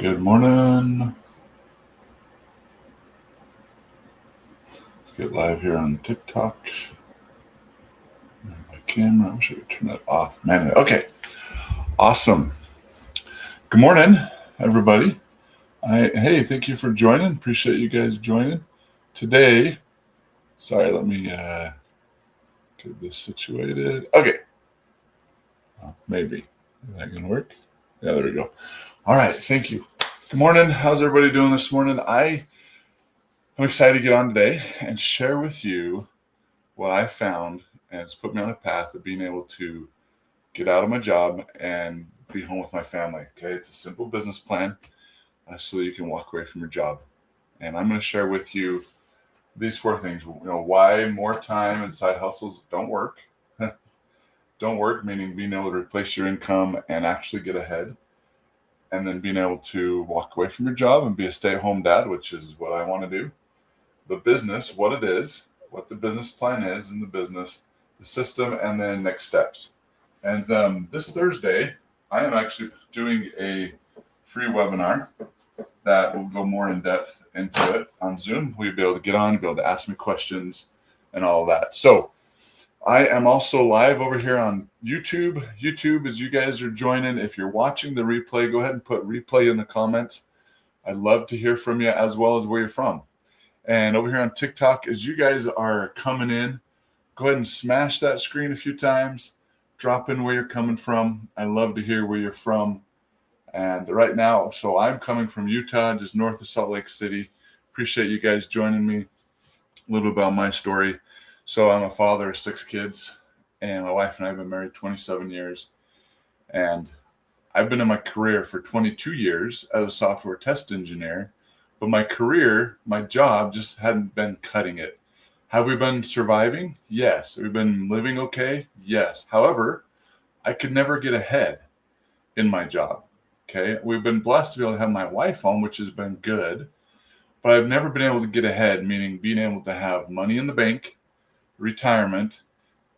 Good morning. Let's get live here on TikTok. My camera, I wish I could turn that off. Man, okay. Awesome. Good morning, everybody. Hey, thank you for joining. Appreciate you guys joining. Today, sorry, let me get this situated. Okay. Maybe. Is that going to work? Yeah, there we go. All right, thank you. Good morning. How's everybody doing this morning? I'm excited to get on today and share with you what I found, and it's put me on a path of being able to get out of my job and be home with my family. Okay, it's a simple business plan so that you can walk away from your job. And I'm going to share with you these 4 things. Why more time and side hustles don't work. Don't work, meaning being able to replace your income and actually get ahead. And then being able to walk away from your job and be a stay-at-home dad, which is what I want to do. The business, what it is, what the business plan is in the business, the system, and then next steps. And this Thursday, I am actually doing a free webinar that will go more in depth into it on Zoom. We'll be able to get on, be able to ask me questions and all of that. So I am also live over here on YouTube. YouTube, as you guys are joining, if you're watching the replay, go ahead and put replay in the comments. I'd love to hear from you as well as where you're from. And over here on TikTok, as you guys are coming in, go ahead and smash that screen a few times. Drop in where you're coming from. I love to hear where you're from. And right now, so I'm coming from Utah, just north of Salt Lake City. Appreciate you guys joining me. A little bit about my story. So I'm a father of 6 kids, and my wife and I have been married 27 years. And I've been in my career for 22 years as a software test engineer. But my career, my job just hadn't been cutting it. Have we been surviving? Yes. Have we been living okay? Yes. However, I could never get ahead in my job. Okay. We've been blessed to be able to have my wife home, which has been good. But I've never been able to get ahead, meaning being able to have money in the bank, retirement,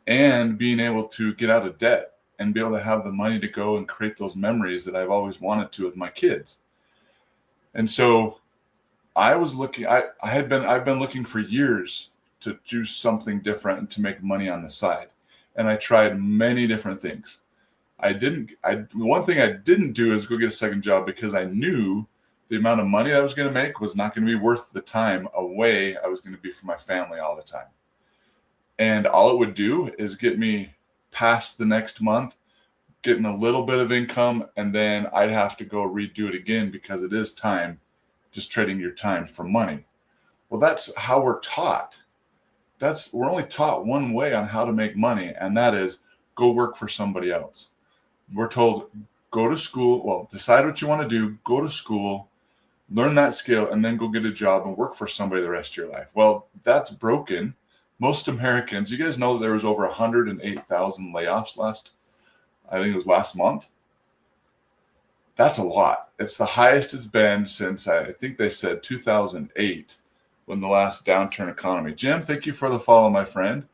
and being able to get out of debt and be able to have the money to go and create those memories that I've always wanted to with my kids. And so I was looking, I've been looking for years to do something different and to make money on the side. And I tried many different things. One thing I didn't do is go get a second job because I knew the amount of money I was going to make was not going to be worth the time away I was going to be from my family all the time. And all it would do is get me past the next month, getting a little bit of income, and then I'd have to go redo it again because it is time. Just trading your time for money. Well, that's how we're taught. We're only taught one way on how to make money, and that is go work for somebody else. We're told, go to school. Well, decide what you want to do, go to school, learn that skill, and then go get a job and work for somebody the rest of your life. Well, that's broken. Most Americans, you guys know that there was over 108,000 layoffs last month. That's a lot. It's the highest it's been since I think they said 2008 when the last downturn economy. Jim, thank you for the follow, my friend.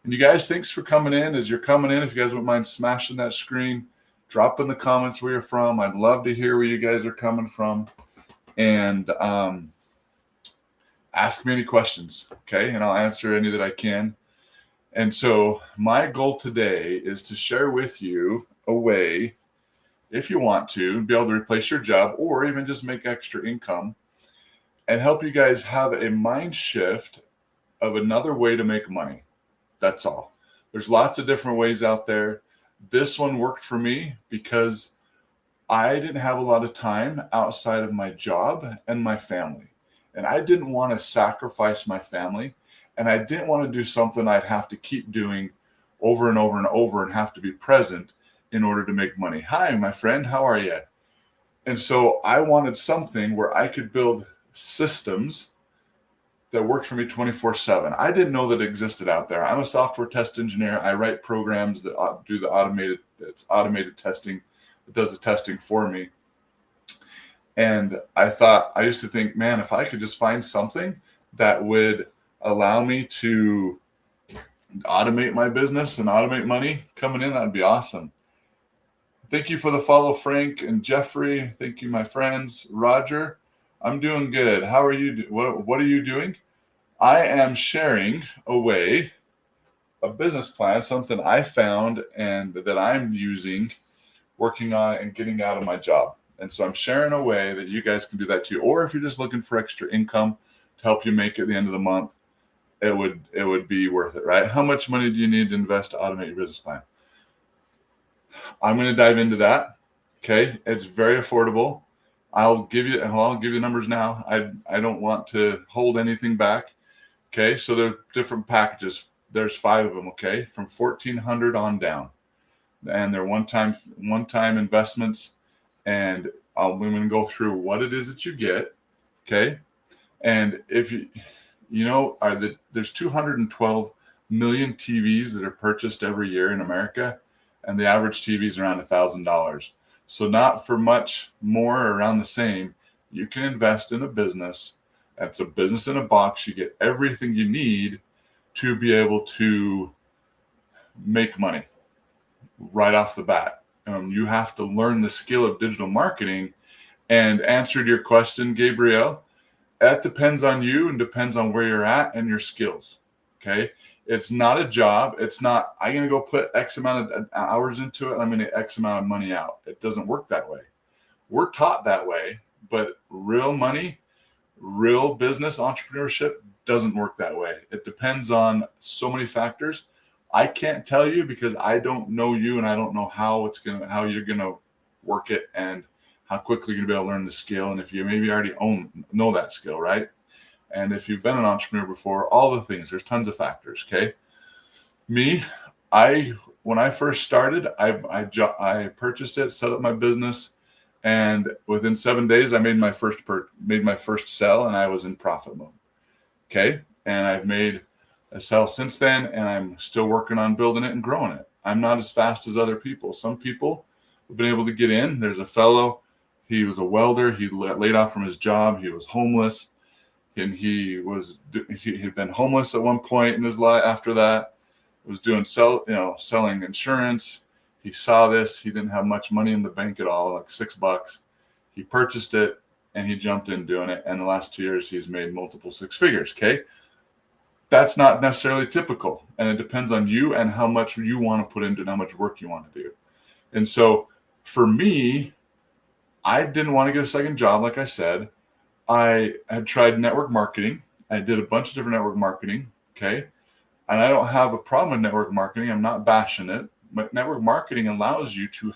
And you guys, thanks for coming in. As you're coming in, if you guys wouldn't mind smashing that screen, drop in the comments where you're from. I'd love to hear where you guys are coming from. And ask me any questions, okay? And I'll answer any that I can. And so my goal today is to share with you a way, if you want to, be able to replace your job or even just make extra income and help you guys have a mind shift of another way to make money. That's all. There's lots of different ways out there. This one worked for me because I didn't have a lot of time outside of my job and my family. And I didn't want to sacrifice my family. And I didn't want to do something I'd have to keep doing over and over and over and have to be present in order to make money. Hi, my friend. How are you? And so I wanted something where I could build systems that worked for me 24/7. I didn't know that it existed out there. I'm a software test engineer. I write programs that do the automated testing, that does the testing for me. And I used to think, man, if I could just find something that would allow me to automate my business and automate money coming in, that'd be awesome. Thank you for the follow, Frank and Jeffrey. Thank you, my friends. Roger, I'm doing good. How are you? What are you doing? I am sharing away a business plan, something I found and that I'm using, working on and getting out of my job. And so I'm sharing a way that you guys can do that too. Or if you're just looking for extra income to help you make it at the end of the month, it would be worth it, right? How much money do you need to invest to automate your business plan? I'm going to dive into that. Okay, it's very affordable. I'll give you the numbers now. I don't want to hold anything back. Okay, so there are different packages. There's 5 of them. Okay, from 1,400 on down, and they're one-time investments. And I'm going to go through what it is that you get. Okay, and if there's 212 million TVs that are purchased every year in America, and the average TV is around $1,000. So not for much more or around the same, you can invest in a business. That's a business in a box. You get everything you need to be able to make money right off the bat. You have to learn the skill of digital marketing. And answer to your question, Gabrielle, that depends on you and depends on where you're at and your skills. Okay. It's not a job. It's not, I'm going to go put X amount of hours into it and I'm going to get X amount of money out. It doesn't work that way. We're taught that way, but real money, real business entrepreneurship doesn't work that way. It depends on so many factors. I can't tell you because I don't know you and I don't know how you're going to work it and how quickly you're going to be able to learn the skill. And if you maybe already know that skill, right? And if you've been an entrepreneur before, all the things, there's tons of factors. Okay. Me, when I first started, I purchased it, set up my business, and within 7 days, I made my first sell, and I was in profit mode. Okay. And I've made a sell since then, and I'm still working on building it and growing it. I'm not as fast as other people. Some people have been able to get in. There's a fellow, he was a welder. He laid off from his job. He was homeless, and he had been homeless at one point in his life. After that, was doing selling insurance. He saw this. He didn't have much money in the bank at all, like $6. He purchased it and he jumped in doing it. And the last 2 years, he's made multiple 6 figures. Okay. That's not necessarily typical. And it depends on you and how much you want to put into and how much work you want to do. And so for me, I didn't want to get a second job. Like I said, I had tried network marketing. I did a bunch of different network marketing. Okay. And I don't have a problem with network marketing. I'm not bashing it, but network marketing allows you to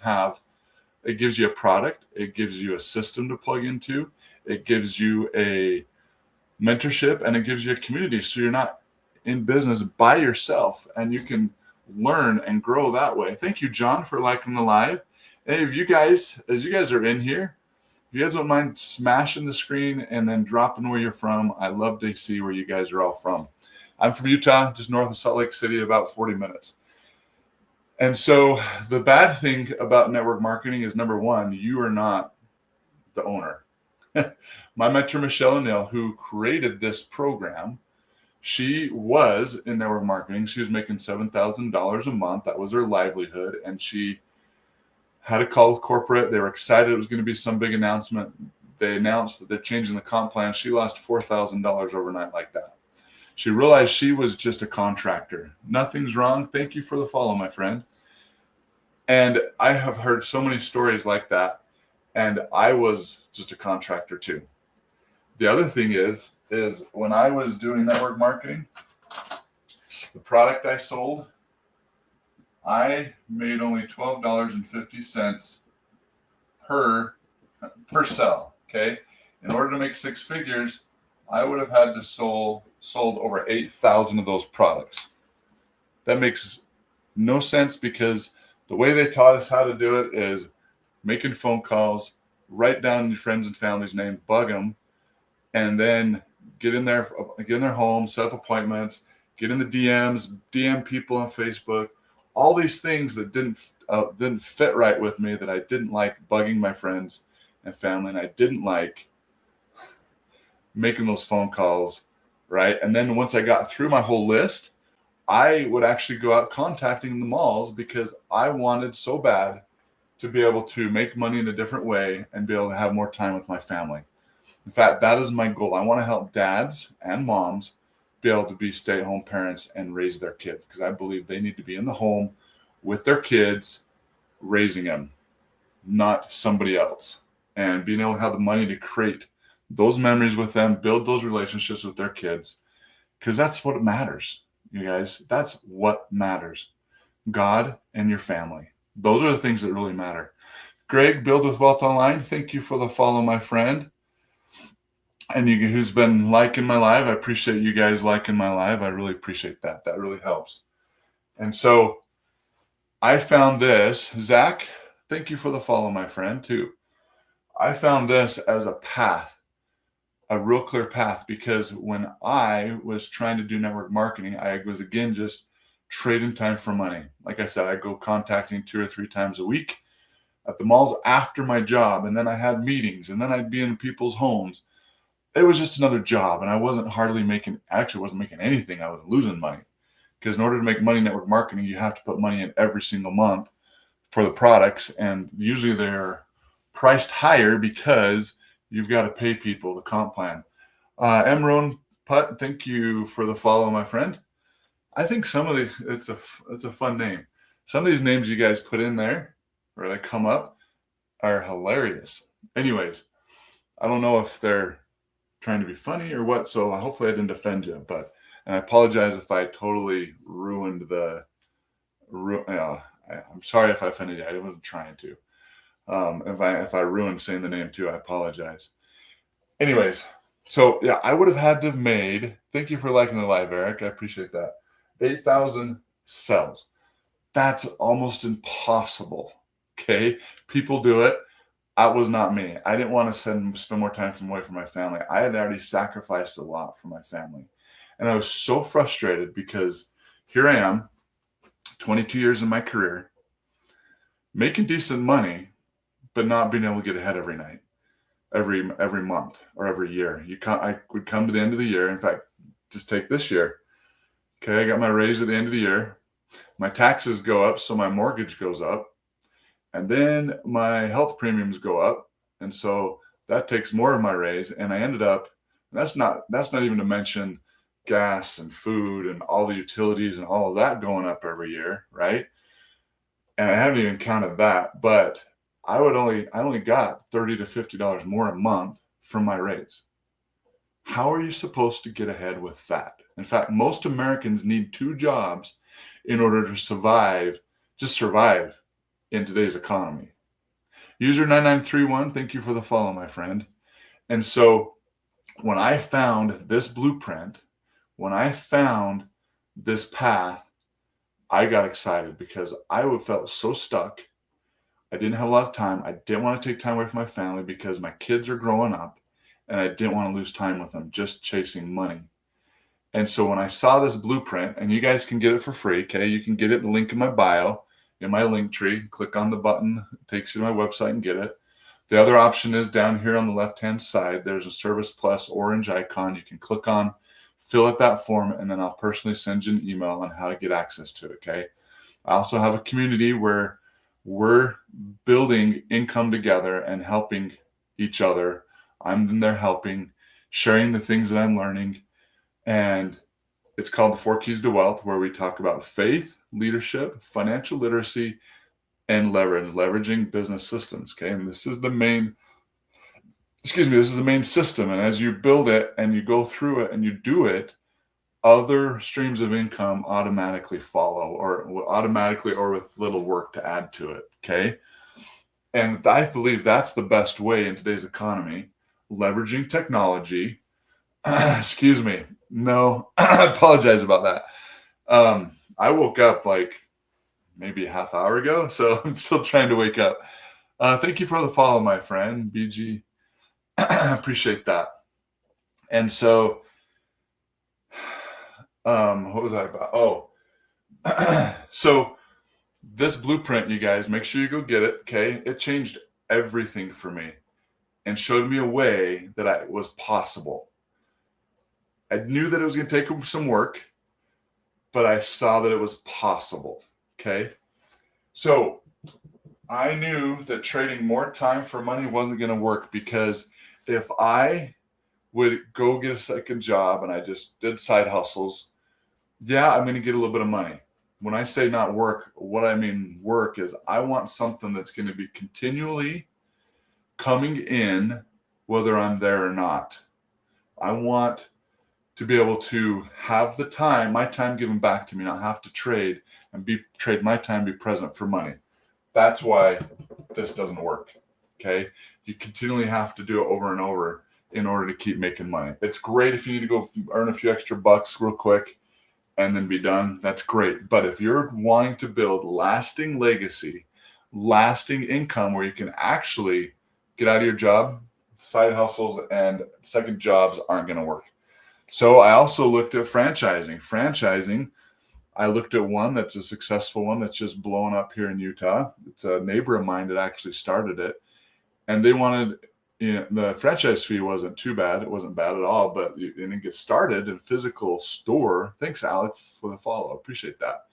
it gives you a product. It gives you a system to plug into. It gives you a mentorship and it gives you a community. So you're not in business by yourself and you can learn and grow that way. Thank you, John, for liking the live. And as you guys are in here, if you guys don't mind smashing the screen and then dropping where you're from, I'd love to see where you guys are all from. I'm from Utah, just north of Salt Lake City, about 40 minutes. And so the bad thing about network marketing is, number one, you are not the owner. My mentor, Michelle O'Neill, who created this program, she was in network marketing. She was making $7,000 a month. That was her livelihood. And she had a call with corporate. They were excited it was going to be some big announcement. They announced that they're changing the comp plan. She lost $4,000 overnight like that. She realized she was just a contractor. Nothing's wrong. Thank you for the follow, my friend. And I have heard so many stories like that. And I was just a contractor too. The other thing is when I was doing network marketing, the product I sold, I made only $12.50 per sell. Okay. In order to make 6 figures, I would have had to sold over 8,000 of those products. That makes no sense because the way they taught us how to do it is making phone calls, write down your friends and family's name, bug them, and then get in their home, set up appointments, get in the DMs, DM people on Facebook, all these things that didn't fit right with me, that I didn't like bugging my friends and family, and I didn't like making those phone calls, right? And then once I got through my whole list, I would actually go out contacting the malls because I wanted so bad to be able to make money in a different way and be able to have more time with my family. In fact, that is my goal. I want to help dads and moms be able to be stay-at-home parents and raise their kids, because I believe they need to be in the home with their kids, raising them, not somebody else, and being able to have the money to create those memories with them, build those relationships with their kids, because that's what matters, you guys. That's what matters. God and your family. Those are the things that really matter. Greg, Build with Wealth Online, thank you for the follow, my friend. And who's been liking my live. I appreciate you guys liking my live. I really appreciate that. That really helps. And so I found this. Zach, thank you for the follow, my friend, too. I found this as a path, a real clear path, because when I was trying to do network marketing, I was, again, just trading time for money. Like I said, I go contacting 2 or 3 times a week at the malls after my job. And then I had meetings, and then I'd be in people's homes. It was just another job, and I wasn't making anything. I was losing money, because in order to make money network marketing, you have to put money in every single month for the products, and usually they're priced higher because you've got to pay people the comp plan. Emron Putt, thank you for the follow, my friend. I think it's a fun name. Some of these names you guys put in there, or they come up, are hilarious. Anyways, I don't know if they're trying to be funny or what, so hopefully I didn't offend you, and I apologize if I totally ruined I'm sorry if I offended you. I wasn't trying to. If I ruined saying the name too, I apologize. Anyways, so yeah, I would have had to have made, thank you for liking the live, Eric, I appreciate that, 8,000 cells. That's almost impossible, okay? People do it. That was not me. I didn't want to spend more time away from my family. I had already sacrificed a lot for my family. And I was so frustrated, because here I am, 22 years in my career, making decent money, but not being able to get ahead every night, every month, or every year. I would come to the end of the year. In fact, just take this year. Okay, I got my raise at the end of the year. My taxes go up, so my mortgage goes up. And then my health premiums go up, and so that takes more of my raise. And I ended up, that's not even to mention gas and food and all the utilities and all of that going up every year, right? And I haven't even counted that, but I only got $30 to $50 more a month from my raise. How are you supposed to get ahead with that? In fact, most Americans need 2 jobs in order to survive in today's economy. User 9931, thank you for the follow, my friend. And so when I found this blueprint, when I found this path, I got excited, because I felt so stuck. I didn't have a lot of time. I didn't want to take time away from my family, because my kids are growing up, and I didn't want to lose time with them just chasing money. And so when I saw this blueprint, and you guys can get it for free, okay? You can get it, the link in my bio, in my link tree. Click on the button, it takes you to my website, and get it. The other option is down here on the left-hand side. There's a Service Plus orange icon you can click on, fill out that form, and then I'll personally send you an email on how to get access to it, okay? I also have a community where we're building income together and helping each other. I'm in there helping, sharing the things that I'm learning, and it's called the 4 Keys to Wealth, where we talk about faith, leadership, financial literacy, and leveraging business systems. Okay. And this is the main system. And as you build it and you go through it and you do it, other streams of income automatically follow, or with little work to add to it. Okay. And I believe that's the best way in today's economy, leveraging technology. Excuse me. No, I apologize about that. I woke up like maybe a half hour ago, so I'm still trying to wake up. Thank you for the follow, my friend, BG. Appreciate that. And so, what was I about? Oh, so this blueprint, you guys, make sure you go get it, okay? It changed everything for me and showed me a way that it was possible. I knew that it was going to take some work, but I saw that it was possible, okay? So I knew that trading more time for money wasn't going to work, because if I would go get a second job and I just did side hustles, yeah, I'm going to get a little bit of money. When I say not work, what I mean work is I want something that's going to be continually coming in, whether I'm there or not. I want to be able to have the time, my time given back to me, not have to trade trade my time, be present for money. That's why this doesn't work. Okay. You continually have to do it over and over in order to keep making money. It's great if you need to go earn a few extra bucks real quick and then be done. That's great. But if you're wanting to build lasting legacy, lasting income where you can actually get out of your job, side hustles and second jobs aren't going to work. So I also looked at franchising. I looked at one that's a successful one that's just blowing up here in Utah. It's a neighbor of mine that actually started it. And they wanted, the franchise fee wasn't too bad. It wasn't bad at all, but you didn't get started in a physical store. Thanks, Alex, for the follow. Appreciate that.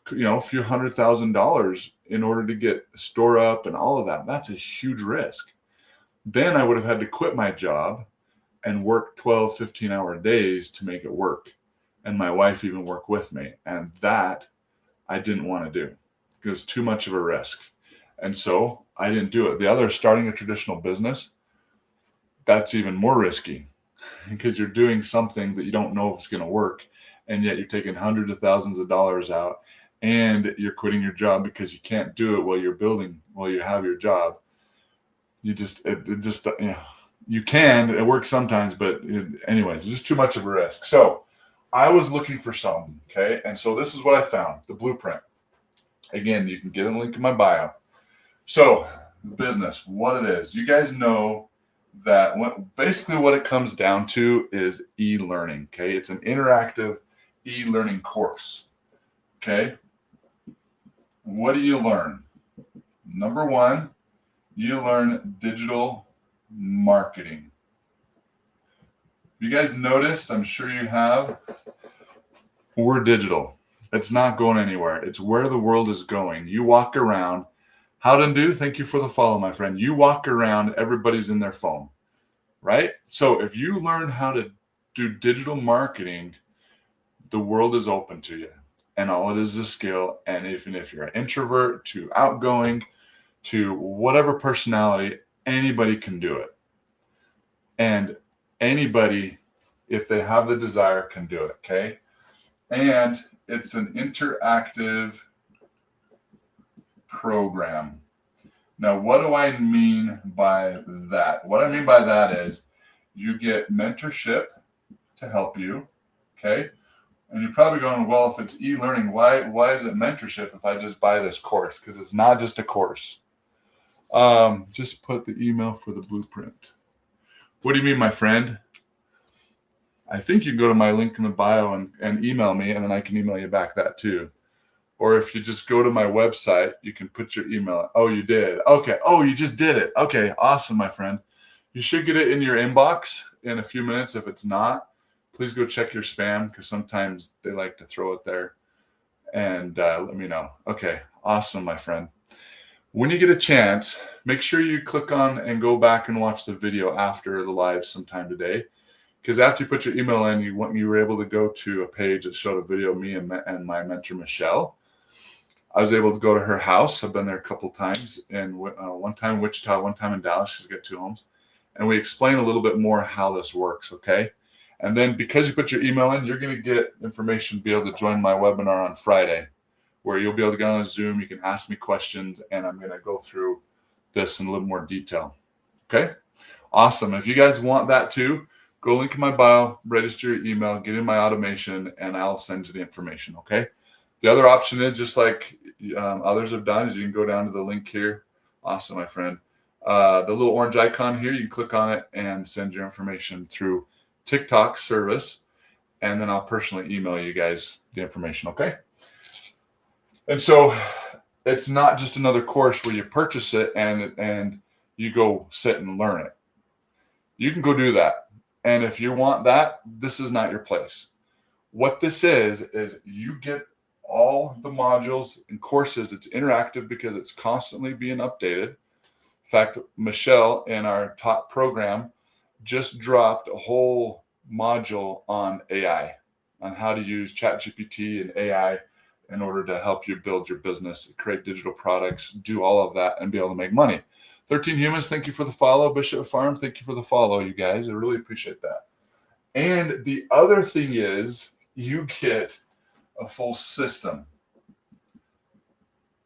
A few $100,000 in order to get store up and all of that. That's a huge risk. Then I would have had to quit my job and work 12, 15-hour days to make it work. And my wife even worked with me. And that I didn't want to do. It was too much of a risk. And so I didn't do it. The other, starting a traditional business, that's even more risky, because you're doing something that you don't know if it's going to work. And yet you're taking hundreds of thousands of dollars out, and you're quitting your job because you can't do it while you're building, while you have your job. You can, it works sometimes, but anyways, it's just too much of a risk. So I was looking for something, okay? And so this is what I found, the blueprint. Again, you can get a link in my bio. So business, what it is. You guys know that basically what it comes down to is e-learning, okay? It's an interactive e-learning course, okay? What do you learn? Number one, you learn digital marketing. You guys noticed, I'm sure you have, we're digital. It's not going anywhere. It's where the world is going. You walk around. Howden do? Thank you for the follow, my friend. You walk around, everybody's in their phone, right? So if you learn how to do digital marketing, the world is open to you. And all it is a skill. And even if you're an introvert to outgoing to whatever personality, anybody can do it. And anybody, if they have the desire, can do it, okay? And it's an interactive program. Now, what do I mean by that? What I mean by that is you get mentorship to help you, okay? And you're probably going, well, if it's e-learning, why is it mentorship if I just buy this course? Because it's not just a course. Just put the email for the blueprint. What do you mean, my friend? I think you can go to my link in the bio and email me, and then I can email you back that too. Or if you just go to my website, you can put your email. Oh, you did. Okay. Oh, you just did it. Okay. Awesome, my friend. You should get it in your inbox in a few minutes. If it's not, please go check your spam, because sometimes they like to throw it there, and let me know. Okay. Awesome, my friend. When you get a chance, make sure you click on and go back and watch the video after the live sometime today. Because after you put your email in, you were able to go to a page that showed a video of me and my mentor, Michelle. I was able to go to her house. I've been there a couple times, and one time in Wichita, one time in Dallas. She's got two homes. And we explain a little bit more how this works, okay? And then because you put your email in, you're going to get information to be able to join my webinar on Friday, where you'll be able to get on a Zoom. You can ask me questions, and I'm going to go through this in a little more detail, okay? Awesome. If you guys want that too, go link in my bio, register your email, get in my automation, and I'll send you the information, okay? The other option is, just like others have done, is you can go down to the link here. Awesome, my friend. The little orange icon here, you can click on it and send your information through TikTok service, and then I'll personally email you guys the information, okay? And so it's not just another course where you purchase it and you go sit and learn it. You can go do that. And if you want that, this is not your place. What this is you get all the modules and courses. It's interactive because it's constantly being updated. In fact, Michelle in our top program just dropped a whole module on AI, on how to use ChatGPT and AI in order to help you build your business, create digital products, do all of that, and be able to make money. 13 Humans, thank you for the follow. Bishop Farm, thank you for the follow, you guys. I really appreciate that. And the other thing is you get a full system.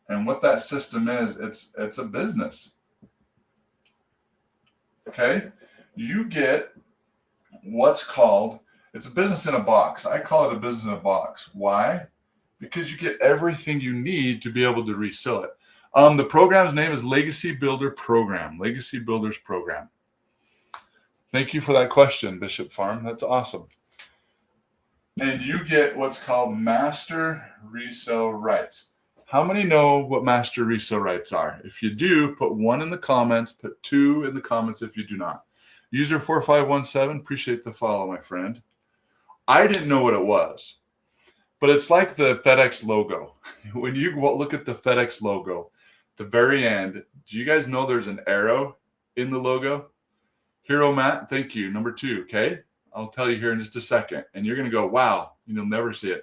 And what that system is, it's a business. Okay? You get what's called, it's a business in a box. I call it a business in a box. Why? Because you get everything you need to be able to resell it. The program's name is Legacy Builder Program. Legacy Builders Program. Thank you for that question, Bishop Farm. That's awesome. And you get what's called Master Resale Rights. How many know what Master Resale Rights are? If you do, put 1 in the comments, put 2 in the comments if you do not. User 4517, appreciate the follow, my friend. I didn't know what it was, but it's like the FedEx logo. When you look at the FedEx logo, the very end, do you guys know there's an arrow in the logo? Hero Matt, thank you. Number 2, okay? I'll tell you here in just a second. And you're going to go, wow, you'll never see it.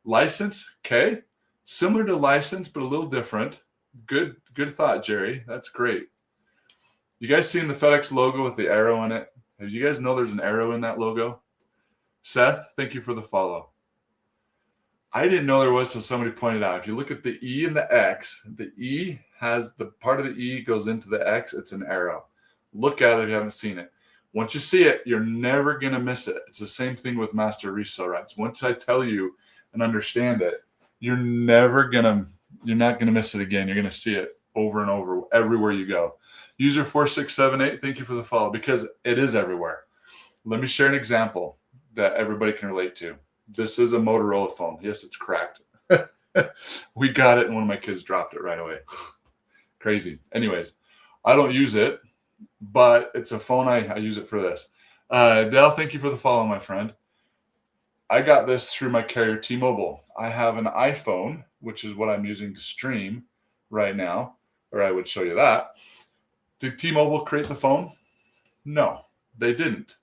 License, okay? Similar to license, but a little different. Good thought, Jerry. That's great. You guys seen the FedEx logo with the arrow in it? Have you guys know there's an arrow in that logo? Seth, thank you for the follow. I didn't know there was till somebody pointed out. If you look at the E and the X, the E has the part of the E goes into the X. It's an arrow. Look at it if you haven't seen it. Once you see it, you're never going to miss it. It's the same thing with Master Resale Rights. Once I tell you and understand it, you're not going to miss it again. You're going to see it over and over everywhere you go. User 4678, thank you for the follow, because it is everywhere. Let me share an example that everybody can relate to. This is a Motorola phone. Yes, it's cracked. We got it and one of my kids dropped it right away. Crazy. Anyways, I don't use it, but it's a phone. I use it for this. Dell, thank you for the follow, my friend. I got this through my carrier T-Mobile. I have an iPhone, which is what I'm using to stream right now, or I would show you that. Did T-Mobile create the phone? No, they didn't.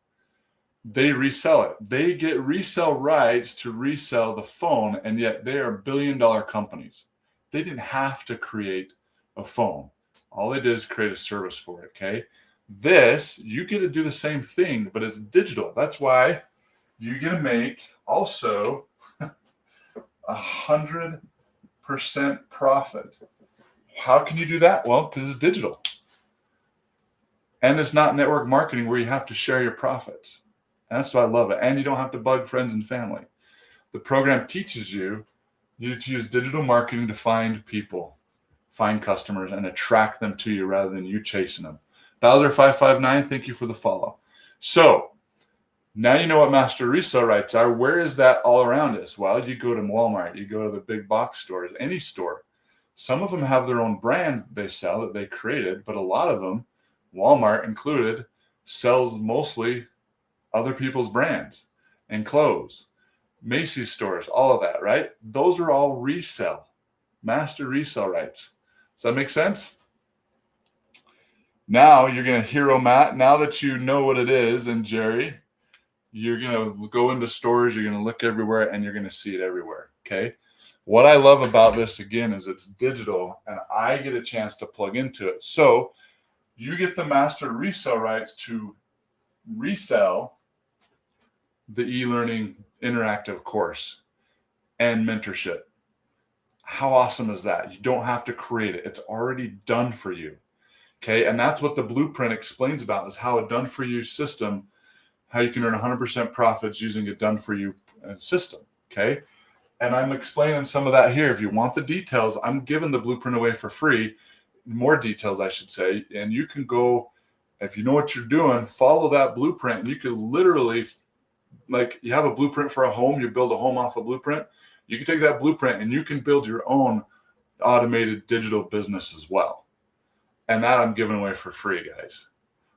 They resell it. They get resell rights to resell the phone, and yet they are billion-dollar companies. They didn't have to create a phone. All they did is create a service for it, okay? This, you get to do the same thing, but it's digital. That's why you get to make also 100% profit. How can you do that? Well, because it's digital. And it's not network marketing where you have to share your profits. And that's why I love it. And you don't have to bug friends and family. The program teaches you to use digital marketing to find people, find customers, and attract them to you rather than you chasing them. Bowser559, thank you for the follow. So now you know what Master Resale Rights are. Where is that all around us? Well, you go to Walmart, you go to the big box stores, any store. Some of them have their own brand they sell that they created, but a lot of them, Walmart included, sells mostly other people's brands and clothes. Macy's stores, all of that, right? Those are all resell, Master Resale Rights. Does that make sense? Now you're going to hero Matt. Now that you know what it is, and Jerry, you're going to go into stores, you're going to look everywhere, and you're going to see it everywhere, okay? What I love about this, again, is it's digital, and I get a chance to plug into it. So you get the Master Resale Rights to resell the e-learning interactive course and mentorship. How awesome is that? You don't have to create it. It's already done for you. Okay. And that's what the blueprint explains about, is how a done for you system, how you can earn 100% profits using a done for you system. Okay. And I'm explaining some of that here. If you want the details, I'm giving the blueprint away for free, more details, I should say. And you can go, if you know what you're doing, follow that blueprint, and you can literally, like, you have a blueprint for a home, you build a home off a blueprint. You can take that blueprint and you can build your own automated digital business as well. And that I'm giving away for free, guys.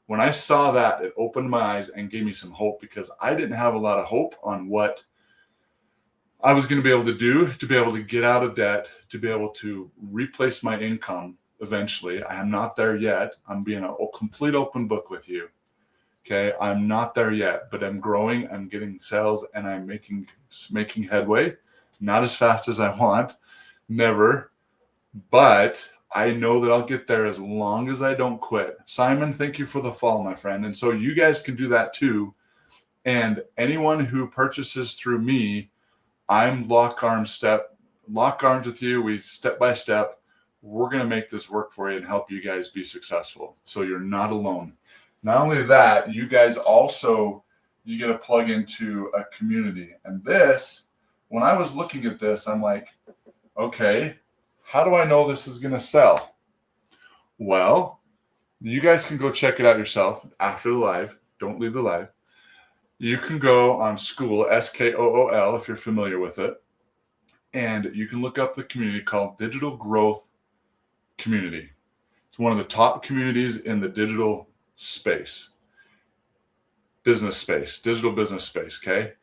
When I saw that, it opened my eyes and gave me some hope, because I didn't have a lot of hope on what I was going to be able to do to be able to get out of debt, to be able to replace my income eventually. I am not there yet. I'm being a complete open book with you. Okay, I'm not there yet, but I'm growing. I'm getting sales, and I'm making headway. Not as fast as I want, never, but I know that I'll get there as long as I don't quit. Simon, thank you for the follow, my friend. And so you guys can do that too. And anyone who purchases through me, I'm lock arms with you. We step by step. We're going to make this work for you and help you guys be successful. So you're not alone. Not only that, you guys also, you get to plug into a community. And this, when I was looking at this, I'm like, okay, how do I know this is going to sell? Well, you guys can go check it out yourself after the live. Don't leave the live. You can go on School, SKOOL, if you're familiar with it. And you can look up the community called Digital Growth Community. It's one of the top communities in the digital space, digital business space, okay?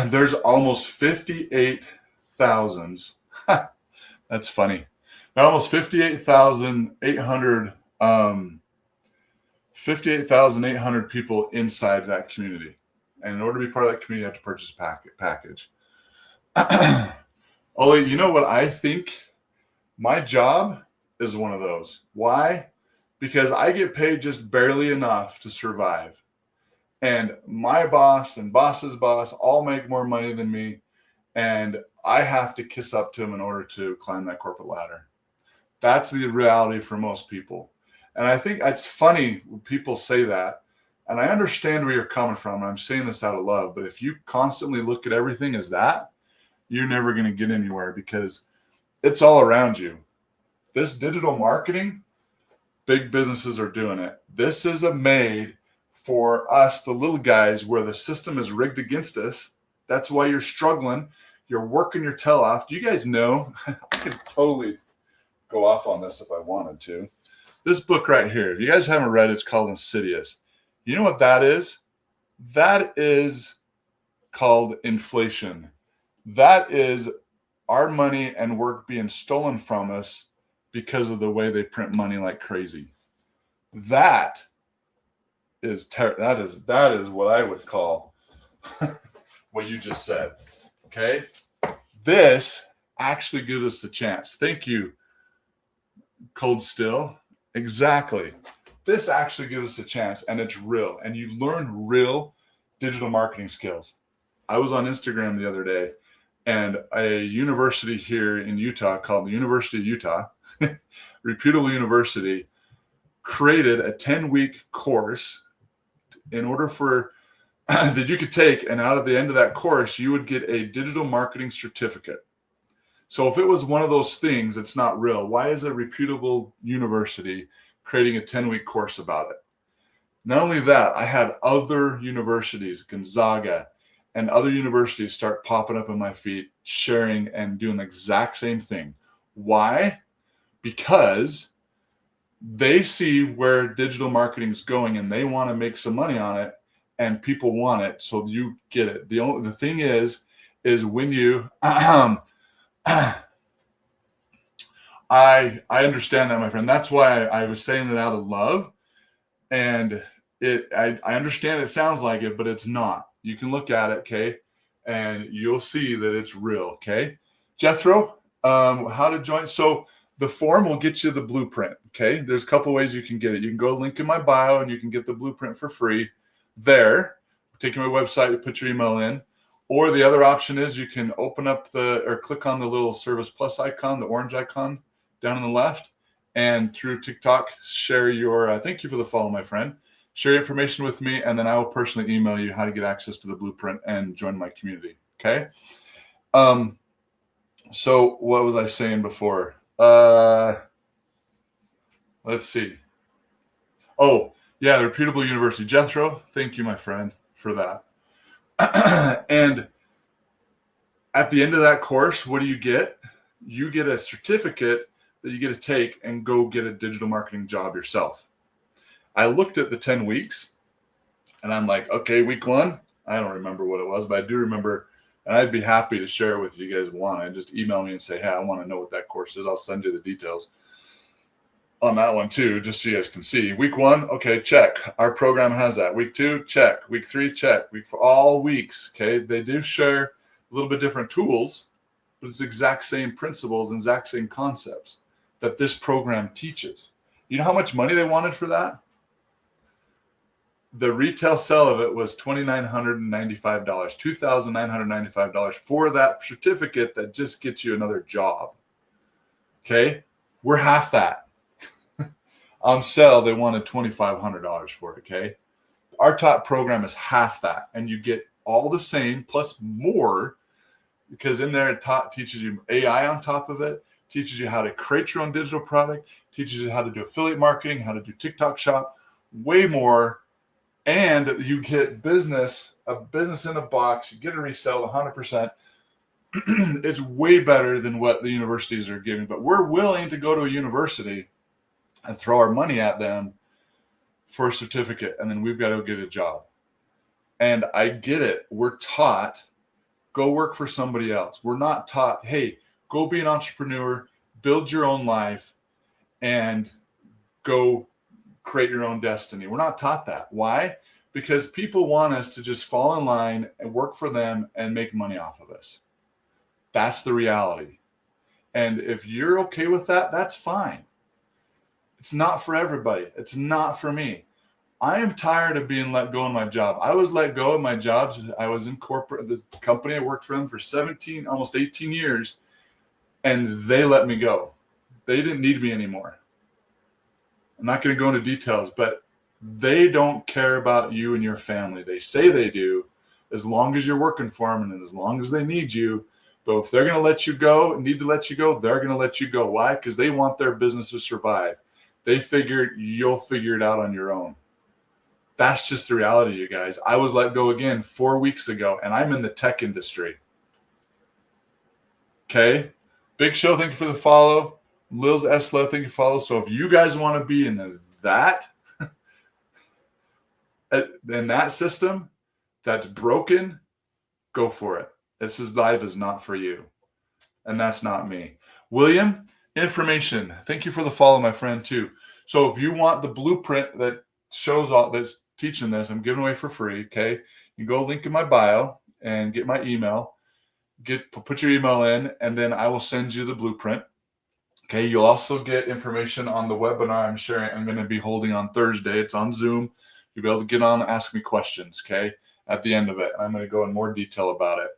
There's almost 58,000. That's funny. There are almost 58,800 people inside that community. And in order to be part of that community, you have to purchase a package. Ollie, you know what I think? My job is one of those. Why? Because I get paid just barely enough to survive. And my boss and boss's boss all make more money than me. And I have to kiss up to them in order to climb that corporate ladder. That's the reality for most people. And I think it's funny when people say that. And I understand where you're coming from. And I'm saying this out of love. But if you constantly look at everything as that, you're never going to get anywhere because it's all around you. This digital marketing, big businesses are doing it. This is made for us, the little guys, where the system is rigged against us. That's why you're struggling. You're working your tail off. Do you guys know? I could totally go off on this if I wanted to. This book right here, if you guys haven't read it, it's called Insidious. You know what that is? That is called inflation. That is our money and work being stolen from us because of the way they print money like crazy. That is what I would call what you just said. Okay? This actually gives us a chance. Thank you, Cold Still. Exactly. This actually gives us a chance, and it's real. And you learn real digital marketing skills. I was on Instagram the other day, and a university here in Utah called the University of Utah, reputable university, created a 10-week course in order for that you could take, and out of the end of that course, you would get a digital marketing certificate. So if it was one of those things that's not real, why is a reputable university creating a 10-week course about it? Not only that, I had other universities, Gonzaga, and other universities start popping up in my feed, sharing and doing the exact same thing. Why? Because they see where digital marketing is going and they want to make some money on it, and people want it, so you get it. The thing is when you I understand that, my friend. That's why I was saying that out of love. And I understand it sounds like it, but it's not. You can look at it, okay? And you'll see that it's real, okay? Jethro, how to join. So the form will get you the blueprint, okay? There's a couple ways you can get it. You can go link in my bio and you can get the blueprint for free there. Take my website, you put your email in. Or the other option is you can open up or click on the little Service Plus icon, the orange icon down on the left, and through TikTok, share your, thank you for the follow, my friend. Share your information with me, and then I will personally email you how to get access to the blueprint and join my community, okay? So what was I saying before? Let's see. Oh, yeah, the reputable university. Jethro, thank you, my friend, for that. And at the end of that course, what do you get? You get a certificate that you get to take and go get a digital marketing job yourself. I looked at the 10 weeks and I'm like, okay, week 1, I don't remember what it was, but I do remember And I'd be happy to share it with you guys want. And just email me and say, hey, I want to know what that course is. I'll send you the details on that one too, just so you guys can see. Week 1, okay, check. Our program has that. Week 2, check. Week 3, check. Week 4, all weeks, okay? They do share a little bit different tools, but it's the exact same principles and exact same concepts that this program teaches. You know how much money they wanted for that? The retail sale of it was $2,995, $2,995 for that certificate that just gets you another job. Okay, we're half that. On sale, they wanted $2,500 for it. Okay, our top program is half that, and you get all the same plus more, because in there it teaches you AI on top of it, teaches you how to create your own digital product, teaches you how to do affiliate marketing, how to do TikTok shop, way more. And you get a business in a box. You get a resale 100%. It's way better than what the universities are giving. But we're willing to go to a university and throw our money at them for a certificate, and then we've got to get a job. And I get it. We're taught, go work for somebody else. We're not taught, hey, go be an entrepreneur, build your own life, and go create your own destiny. We're not taught that. Why? Because people want us to just fall in line and work for them and make money off of us. That's the reality. And if you're okay with that, that's fine. It's not for everybody. It's not for me. I am tired of being let go in my job. I was let go of my jobs. I was in corporate, the company I worked for them for 17, almost 18 years, and they let me go. They didn't need me anymore. I'm not going to go into details, but they don't care about you and your family. They say they do, as long as you're working for them and as long as they need you. But if they're going to let you go, need to let you go, they're going to let you go. Why? Because they want their business to survive. They figured you'll figure it out on your own. That's just the reality, you guys. I was let go again 4 weeks ago, and I'm in the tech industry. Okay? Big Show, thank you for the follow. Lil's Esla, thank you for follow. So if you guys want to be in that, in that system that's broken, go for it. This life is not for you. And that's not me. William, information. Thank you for the follow, my friend, too. So if you want the blueprint that shows all that's teaching this, I'm giving away for free. Okay. You go link in my bio and get my email. Put your email in, and then I will send you the blueprint. Okay, you'll also get information on the webinar I'm going to be holding on Thursday. It's on Zoom. You'll be able to get on and ask me questions, okay, at the end of it. I'm going to go in more detail about it.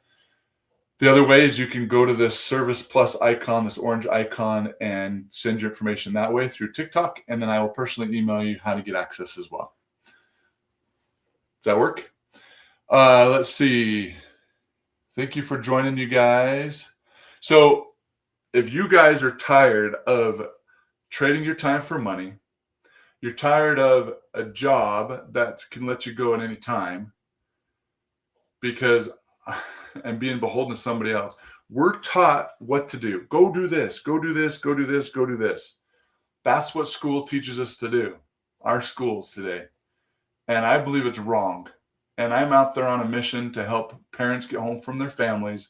The other way is you can go to this Service Plus icon, this orange icon, and send your information that way through TikTok, and then I will personally email you how to get access as well. Does that work? Let's see. Thank you for joining, you guys. So if you guys are tired of trading your time for money, you're tired of a job that can let you go at any time and being beholden to somebody else, we're taught what to do. Go do this, go do this, go do this, go do this. That's what school teaches us to do, our schools today. And I believe it's wrong. And I'm out there on a mission to help parents get home from their families,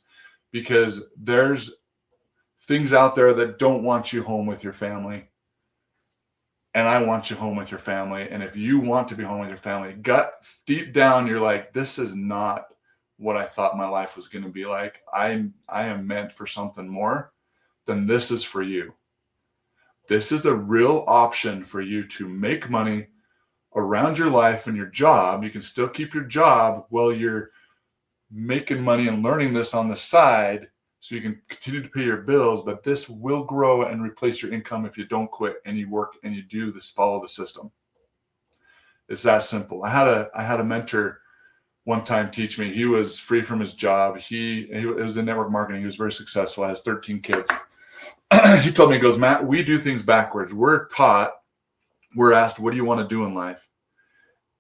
because there's things out there that don't want you home with your family. And I want you home with your family. And if you want to be home with your family, deep down, you're like, this is not what I thought my life was going to be like. I am meant for something more, then this is for you. This is a real option for you to make money around your life and your job. You can still keep your job while you're making money and learning this on the side, so you can continue to pay your bills, but this will grow and replace your income if you don't quit and you work and you do this, follow the system. It's that simple. I had a mentor one time teach me. He was free from his job. He was in network marketing. He was very successful. Has 13 kids. He told me, he goes, Matt, we do things backwards. We're asked, what do you want to do in life?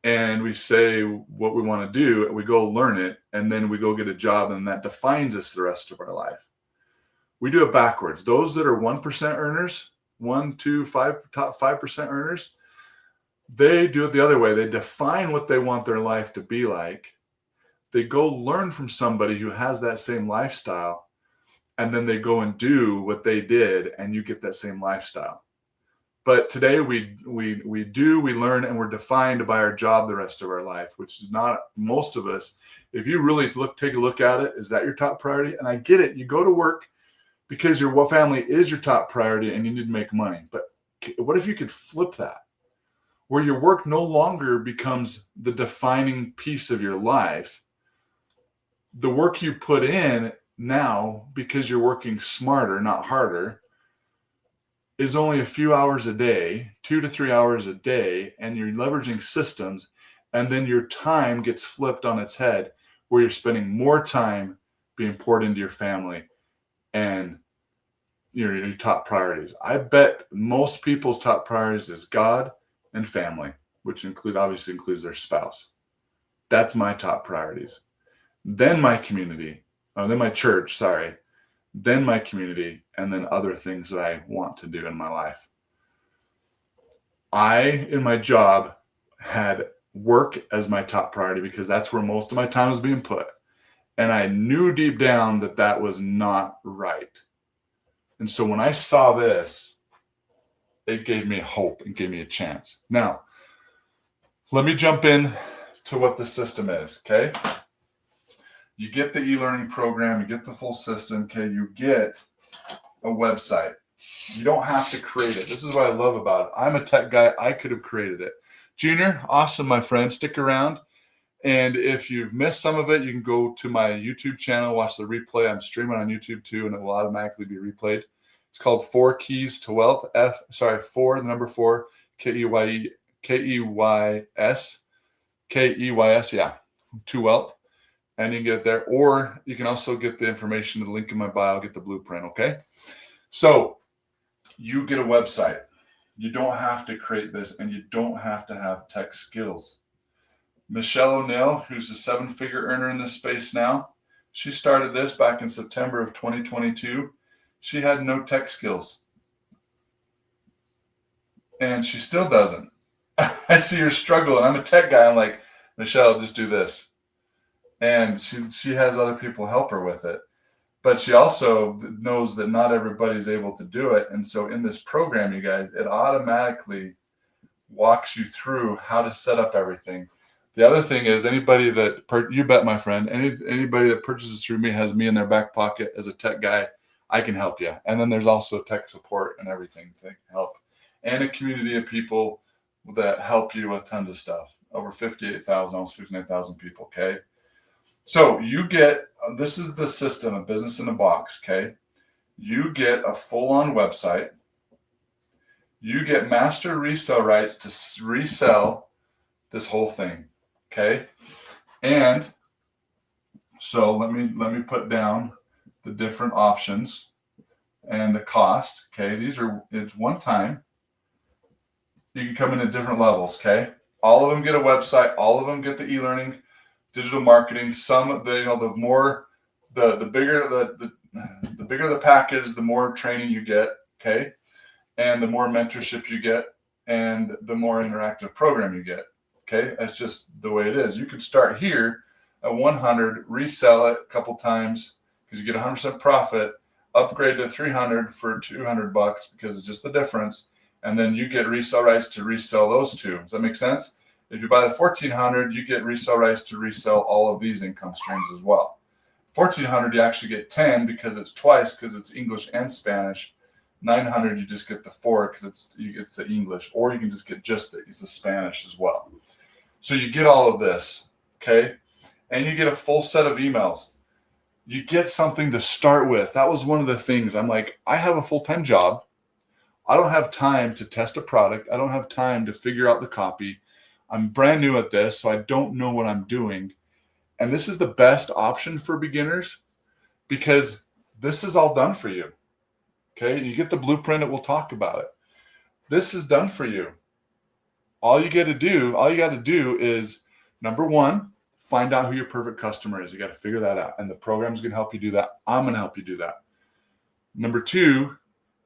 And we say what we want to do, and we go learn it, and then we go get a job, and that defines us the rest of our life. We do it backwards. Those that are 1% earners, 1, 2, 5, top 5% earners, they do it the other way. They define what they want their life to be like. they go learn from somebody who has that same lifestyle, and then they go and do what they did, and you get that same lifestyle. But today we learn, and we're defined by our job the rest of our life, which is not most of us. If you really take a look at it, is that your top priority? And I get it. You go to work because your family is your top priority and you need to make money. But what if you could flip that, where your work no longer becomes the defining piece of your life? The work you put in now, because you're working smarter, not harder, is only a few hours a day, 2 to 3 hours a day, and you're leveraging systems, and then your time gets flipped on its head, where you're spending more time being poured into your family and your top priorities. I bet most people's top priorities is God and family, which obviously includes their spouse. That's my top priorities. Then my community, then my church, then my community, and then other things that I want to do in my life. I, in my job, had work as my top priority because that's where most of my time was being put. And I knew deep down that that was not right. And so when I saw this, it gave me hope and gave me a chance. Now, let me jump in to what the system is, okay? You get the e-learning program, you get the full system, okay? You get a website. You don't have to create it. This is what I love about it. I'm a tech guy. I could have created it. Junior, awesome, my friend. Stick around. And if you've missed some of it, you can go to my YouTube channel, watch the replay. I'm streaming on YouTube too, and it will automatically be replayed. It's called 4 Keys to Wealth. 4, the number 4, Keys, yeah, to wealth. And you can get it there. Or you can also get the information, the link in my bio, get the blueprint, okay? So you get a website. You don't have to create this, and you don't have to have tech skills. Michelle O'Neill, who's a 7-figure earner in this space now, she started this back in September of 2022. She had no tech skills. And she still doesn't. I see her struggle, and I'm a tech guy. I'm like, Michelle, just do this. And she has other people help her with it. But she also knows that not everybody's able to do it. And so in this program, you guys, it automatically walks you through how to set up everything. The other thing is, anybody that, you bet, my friend, anybody that purchases through me has me in their back pocket as a tech guy. I can help you. And then there's also tech support and everything to help. And a community of people that help you with tons of stuff. Over 58,000, almost 59,000 people, okay? So you get, this is the system, a business in a box, okay? You get a full-on website. You get master resale rights to resell this whole thing, okay? And so let me put down the different options and the cost, okay? It's one time. You can come in at different levels, okay? All of them get a website. All of them get the e-learning, digital marketing. Some of the, the bigger the package, the more training you get, okay? And the more mentorship you get, and the more interactive program you get, okay? That's just the way it is. You could start here at 100, resell it a couple times because you get 100% profit, upgrade to 300 for $200 because it's just the difference. And then you get resale rights to resell those two. Does that make sense? If you buy the 1,400, you get resale rights to resell all of these income streams as well. 1,400, you actually get 10 because it's twice, because it's English and Spanish. 900, you just get the 4 because it's the English, or you can just get the Spanish as well. So you get all of this, okay? And you get a full set of emails. You get something to start with. That was one of the things. I'm like, I have a full-time job. I don't have time to test a product. I don't have time to figure out the copy. I'm brand new at this, so I don't know what I'm doing. And this is the best option for beginners because this is all done for you. Okay, you get the blueprint and we'll talk about it. This is done for you. All you got to do is, number one, find out who your perfect customer is. You got to figure that out. And the program's going to help you do that. I'm going to help you do that. Number two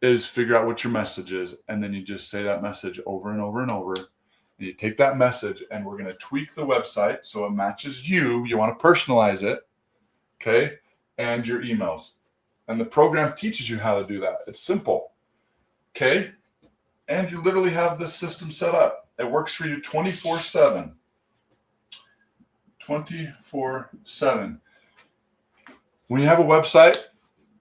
is figure out what your message is. And then you just say that message over and over and over. And you take that message and we're going to tweak the website so it matches you. You want to personalize it, okay? And your emails. And the program teaches you how to do that. It's simple, okay? And you literally have this system set up. It works for you 24/7. 24/7. When you have a website,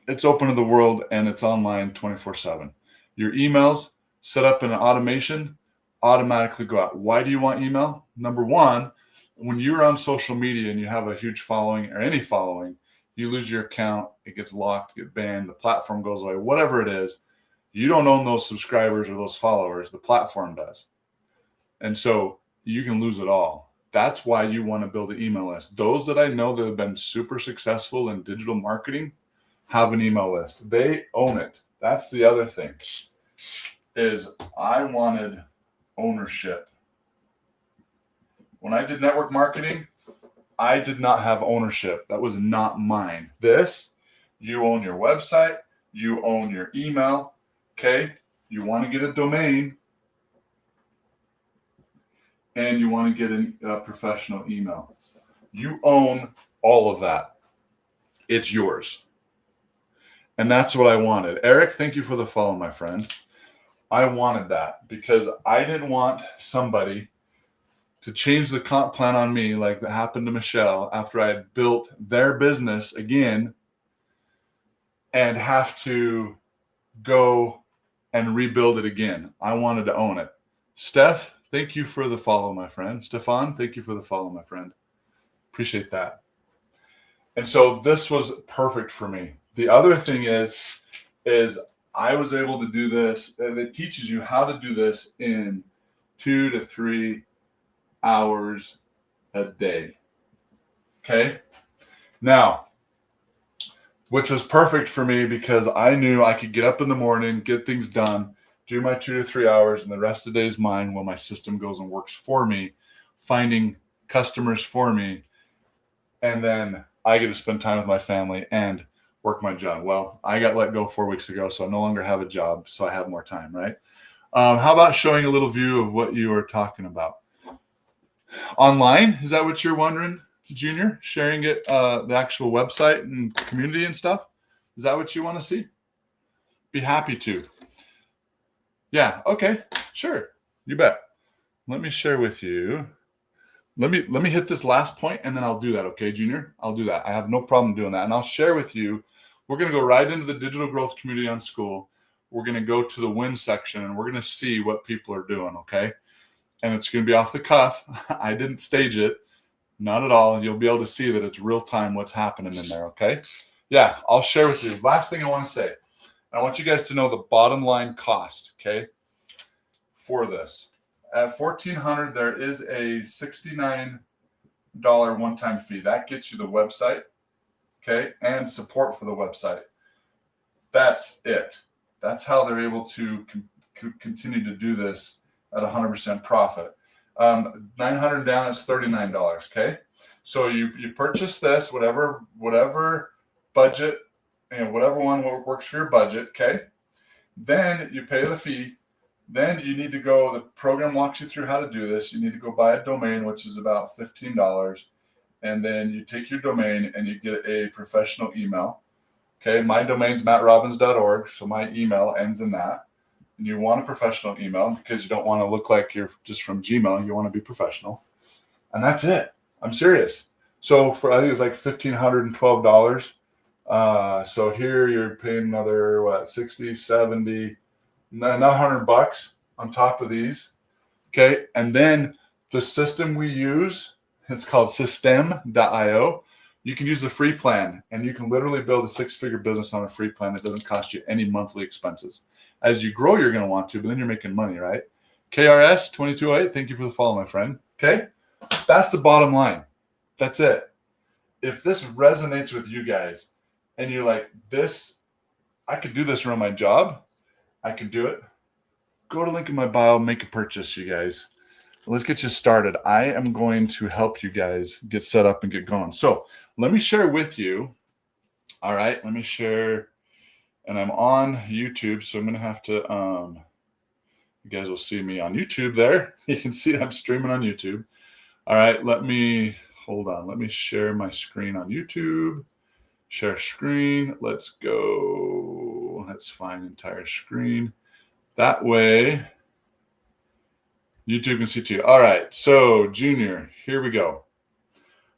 it's open to the world and it's online 24/7. Your emails set up in an automation automatically go out. Why do you want email? Number one, when you're on social media and you have a huge following or any following, you lose your account, it gets locked, get banned, the platform goes away, whatever it is. You don't own those subscribers or those followers, the platform does. And so you can lose it all. That's why you want to build an email list. Those that I know that have been super successful in digital marketing have an email list. They own it. That's the other thing, is I wanted ownership. When I did network marketing, I did not have ownership. That was not mine. This, you own your website, you own your email, okay? You want to get a domain, and you want to get a professional email. You own all of that. It's yours. And that's what I wanted. Eric, thank you for the follow, my friend. I wanted that because I didn't want somebody to change the comp plan on me like that happened to Michelle after I had built their business again and have to go and rebuild it again. I wanted to own it. Steph, thank you for the follow, my friend. Stefan, thank you for the follow, my friend. Appreciate that. And so this was perfect for me. The other thing is I was able to do this, and it teaches you how to do this in 2 to 3 hours a day. Okay? Now, which was perfect for me because I knew I could get up in the morning, get things done, do my 2 to 3 hours, and the rest of the day is mine while my system goes and works for me, finding customers for me, and then I get to spend time with my family and work my job. Well, I got let go 4 weeks ago, so I no longer have a job, so I have more time, right? How about showing a little view of what you were talking about? Online, is that what you're wondering, Junior? Sharing it, the actual website and community and stuff? Is that what you want to see? Be happy to. Yeah, okay, sure, you bet. Let me share with you. Let me hit this last point and then I'll do that, okay, Junior? I'll do that. I have no problem doing that. And I'll share with you, we're going to go right into the digital growth community on school. We're going to go to the win section and we're going to see what people are doing, okay? And it's going to be off the cuff. I didn't stage it, not at all. You'll be able to see that it's real time what's happening in there, okay? Yeah, I'll share with you. Last thing I want to say, I want you guys to know the bottom line cost, okay, for this. At $1,400, there is a $69 one-time fee. That gets you the website, okay, and support for the website. That's it. That's how they're able to continue to do this at 100% profit. 900 down is $39, okay? So you purchase this, whatever budget, whatever one works for your budget, okay? Then you pay the fee. Then you need to go, the program walks you through how to do this. You need to go buy a domain, which is about $15. And then you take your domain and you get a professional email. Okay, my domain's mattrobbins.org, so my email ends in that. And you want a professional email because you don't want to look like you're just from Gmail. You want to be professional. And that's it. I'm serious. So for, I think it's like $1,512. So here you're paying another, what, 60, 70, not $100 on top of these. Okay. And then the system we use, it's called system.io. You can use the free plan and you can literally build a 6-figure business on a free plan that doesn't cost you any monthly expenses. As you grow, you're going to want to, but then you're making money, right? KRS 2208, thank you for the follow, my friend. Okay. That's the bottom line. That's it. If this resonates with you guys and you're like, this, I could do this around my job, I can do it. Go to link in my bio, make a purchase, you guys. Let's get you started. I am going to help you guys get set up and get going. So let me share with you. All right, let me share. And I'm on YouTube, so I'm going to have to You guys will see me on YouTube there. You can see I'm streaming on YouTube. All right, hold on. Let me share my screen on YouTube. Share screen. Let's go. Let's find entire screen. That way, YouTube can see too. All right, so Junior, here we go.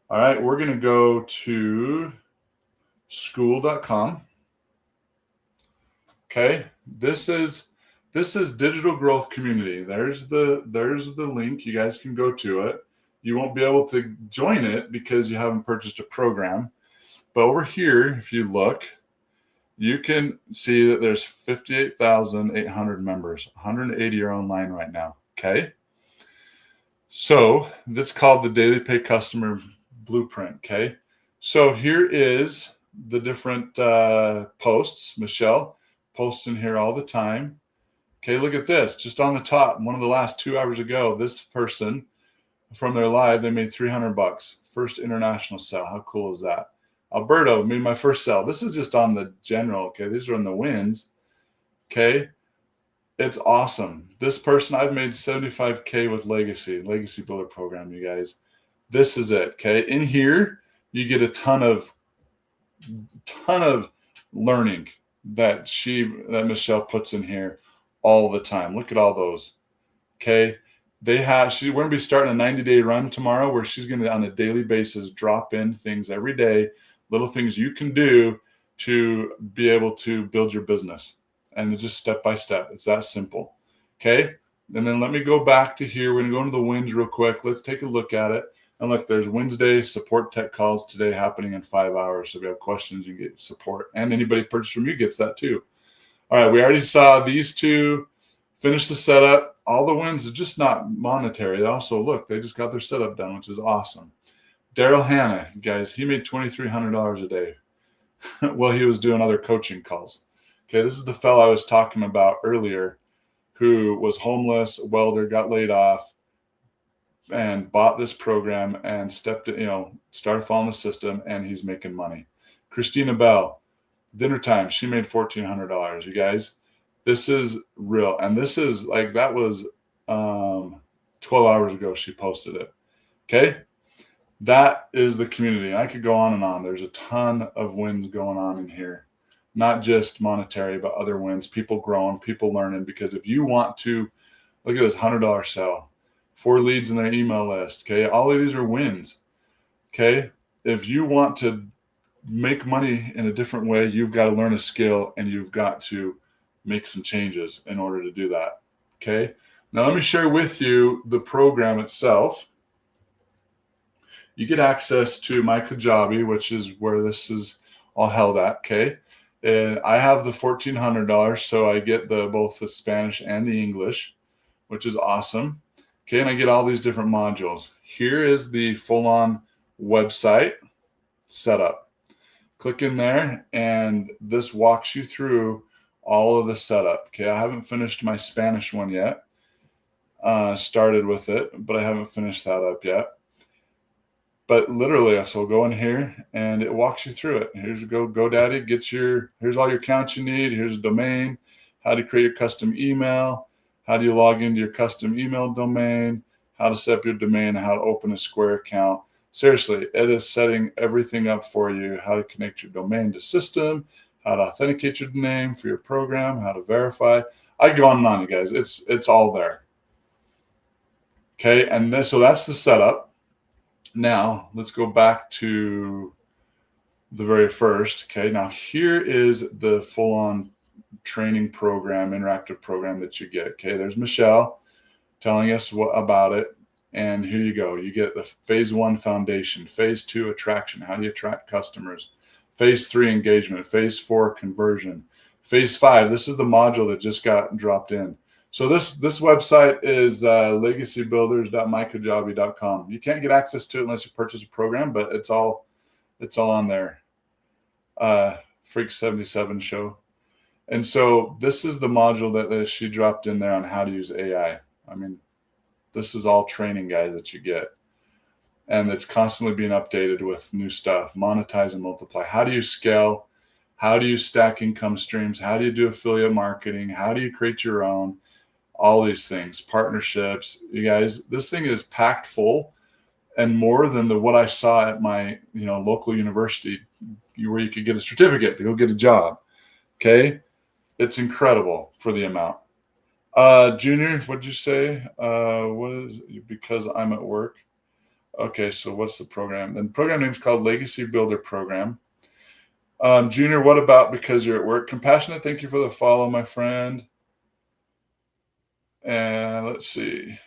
All right, we're going to go to school.com. Okay, this is Digital Growth Community. There's the link. You guys can go to it. You won't be able to join it because you haven't purchased a program. But over here, if you look, you can see that there's 58,800 members. 180 are online right now. Okay. So that's called the Daily Pay Customer Blueprint. Okay. So here is the different posts. Michelle posts in here all the time. Okay, look at this. Just on the top, one of the last 2 hours ago, this person from their live, they made $300. First international sell. How cool is that? Alberto made my first sell. This is just on the general. Okay, these are on the wins. Okay, it's awesome. This person, I've made 75K with Legacy Builder Program, you guys. This is it. Okay, in here, you get a ton of learning that Michelle puts in here all the time. Look at all those. Okay. We're going to be starting a 90-day run tomorrow where she's going to, on a daily basis, drop in things every day, little things you can do to be able to build your business. And it's just step by step. It's that simple. Okay. And then let me go back to here. We're going to go into the wins real quick. Let's take a look at it. And look, there's Wednesday support tech calls today happening in 5 hours. So if you have questions, you get support. And anybody purchased from you gets that too. All right, we already saw these two finish the setup. All the wins are just not monetary. They also, look, they just got their setup done, which is awesome. Daryl Hanna, guys, he made $2,300 a day while he was doing other coaching calls. Okay, this is the fellow I was talking about earlier who was homeless, welder, got laid off, and bought this program and started following the system, and he's making money. Christina Bell, dinner time, she made $1,400. You guys, this is real. And this is like, that was 12 hours ago she posted it. Okay. That is the community. I could go on and on. There's a ton of wins going on in here, not just monetary, but other wins, people growing, people learning. Because if you want to, look at this $100 sell, 4 leads in their email list. Okay. All of these are wins. Okay. If you want to make money in a different way, you've got to learn a skill and you've got to make some changes in order to do that. Okay. Now let me share with you the program itself. You get access to my Kajabi, which is where this is all held at. Okay. And I have the $1,400. So I get both the Spanish and the English, which is awesome. Okay. And I get all these different modules. Here is the full-on website setup. Click in there and this walks you through all of the setup. Okay, I haven't finished my Spanish one yet. Started with it, but I haven't finished that up yet. But literally, so go in here and it walks you through it. Here's GoDaddy, here's all your accounts you need. Here's a domain, how to create your custom email, how do you log into your custom email domain, how to set up your domain, how to open a Square account. Seriously, it is setting everything up for you, how to connect your domain to system, how to authenticate your name for your program, how to verify. I go on and on, you guys. It's all there. Okay, and so that's the setup. Now, let's go back to the very first. Okay, now here is the full-on training program, interactive program that you get. Okay, there's Michelle telling us about it. And here you go. You get the phase 1 foundation, phase 2 attraction. How do you attract customers? Phase 3 engagement, phase 4 conversion, phase 5. This is the module that just got dropped in. So this website is legacybuilders.mykajabi.com. You can't get access to it unless you purchase a program, but it's all on there. Freak 77 show. And so this is the module that she dropped in there on how to use AI. I mean, this is all training, guys, that you get. And it's constantly being updated with new stuff. Monetize and multiply. How do you scale? How do you stack income streams? How do you do affiliate marketing? How do you create your own? all these things, partnerships. You guys, this thing is packed full, and more than what I saw at my local university, where you could get a certificate to go get a job. Okay, it's incredible for the amount. Junior, what'd you say? What is because I'm at work? Okay, so what's the program? The program name is called Legacy Builder Program. Junior, what about because you're at work? Compassionate, thank you for the follow, my friend. And let's see.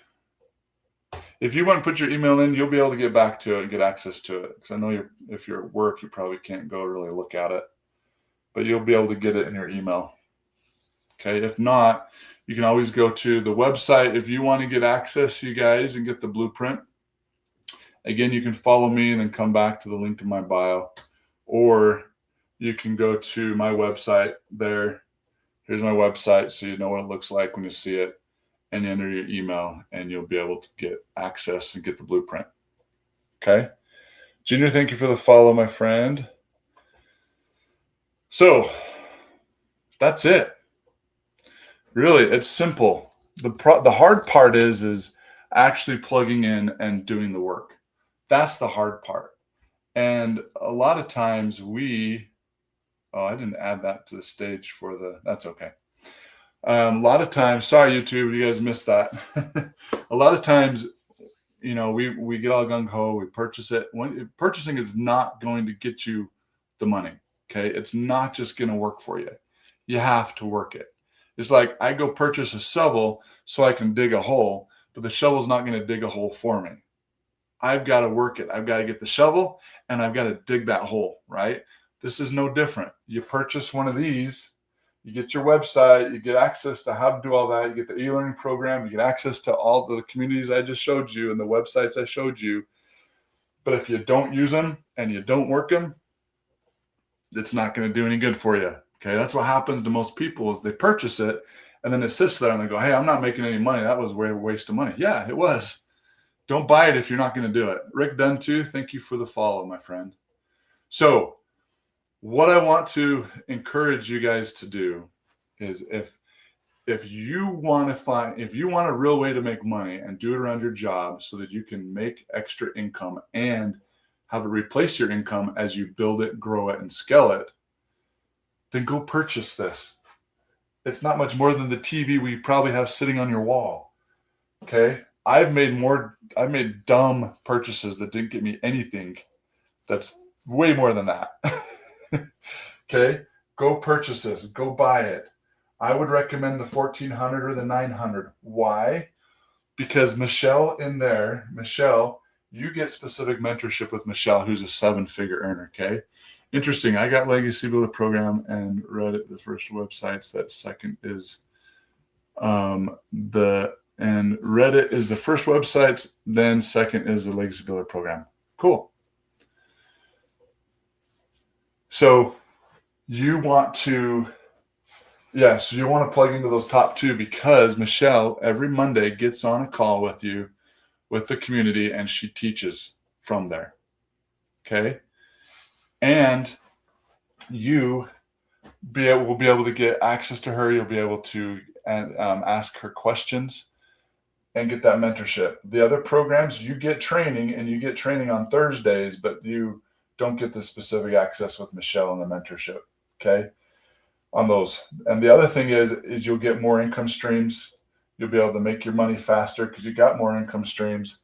If you want to put your email in, you'll be able to get back to it and get access to it. Because I know if you're at work, you probably can't go really look at it. But you'll be able to get it in your email. Okay, if not, you can always go to the website if you want to get access, you guys, and get the blueprint. Again, you can follow me and then come back to the link in my bio. Or you can go to my website there. Here's my website so you know what it looks like when you see it. And enter your email and you'll be able to get access and get the blueprint. Okay. Junior, thank you for the follow, my friend. So that's it. Really, it's simple. The hard part is actually plugging in and doing the work. That's the hard part. And a lot of times I didn't add that to the stage that's okay. A lot of times, sorry, YouTube, you guys missed that. A lot of times, we get all gung-ho, we purchase it. Purchasing is not going to get you the money, okay? It's not just going to work for you. You have to work it. It's like I go purchase a shovel so I can dig a hole, but the shovel's not going to dig a hole for me. I've got to work it. I've got to get the shovel, and I've got to dig that hole, right? This is no different. You purchase one of these, you get your website, you get access to how to do all that. You get the e-learning program, you get access to all the communities I just showed you and the websites I showed you. But if you don't use them and you don't work them, it's not going to do any good for you. Okay, that's what happens to most people is they purchase it and then it sits there and they go, hey, I'm not making any money. That was a waste of money. Yeah, it was. Don't buy it if you're not going to do it. Rick Dunn too, thank you for the follow, my friend. So what I want to encourage you guys to do is if you want a real way to make money and do it around your job so that you can make extra income and have it replace your income as you build it, grow it, and scale it, then go purchase this. It's not much more than the TV we probably have sitting on your wall. Okay. I've made dumb purchases that didn't get me anything. That's way more than that. Okay, go purchase this. Go buy it. I would recommend the 1400 or the 900. Why? Because Michelle, you get specific mentorship with Michelle, who's a 7-figure earner. Okay, interesting. I got Legacy Builder Program and Reddit, the first websites. That second is and Reddit is the first website. Then second is the Legacy Builder Program. Cool. So you want to plug into those top two because Michelle every Monday gets on a call with you, with the community, and she teaches from there. Okay. And you will be able to get access to her. You'll be able to ask her questions and get that mentorship. The other programs, you get training, and you get training on Thursdays, but you don't get the specific access with Michelle and the mentorship. Okay. On those. And the other thing is you'll get more income streams. You'll be able to make your money faster because you got more income streams,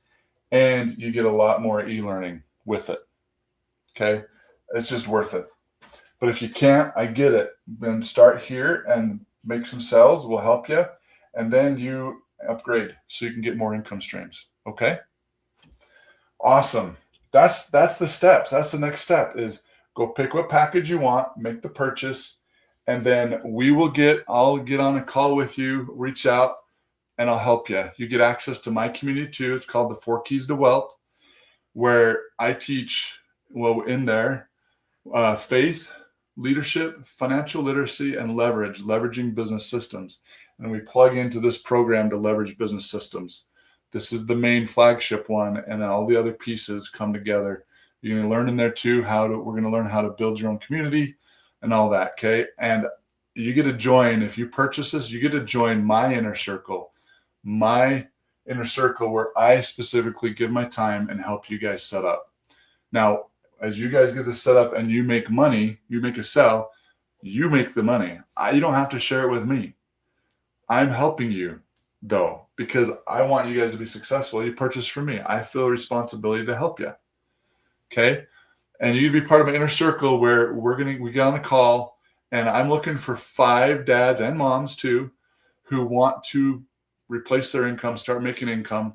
and you get a lot more e-learning with it. Okay. It's just worth it. But if you can't, I get it. Then start here and make some sales. We'll help you. And then you upgrade so you can get more income streams. Okay. Awesome. That's the steps. That's the next step is go pick what package you want, make the purchase, and then I'll get on a call with you, reach out, and I'll help you. You get access to my community too. It's called the 4 Keys to Wealth, where I teach, in there, faith, leadership, financial literacy, and leveraging business systems. And we plug into this program to leverage business systems. This is the main flagship one, and then all the other pieces come together. You're going to learn in there too we're going to learn how to build your own community and all that, okay? And you get to join, if you purchase this, you get to join my inner circle. my inner circle where I specifically give my time and help you guys set up. Now, as you guys get this set up and you make money, you make a sell, you make the money. You don't have to share it with me. I'm helping you though, because I want you guys to be successful. You purchase from me. I feel a responsibility to help you. Okay. And you can be part of an inner circle where we get on a call, and I'm looking for 5 dads and moms too who want to replace their income, start making income.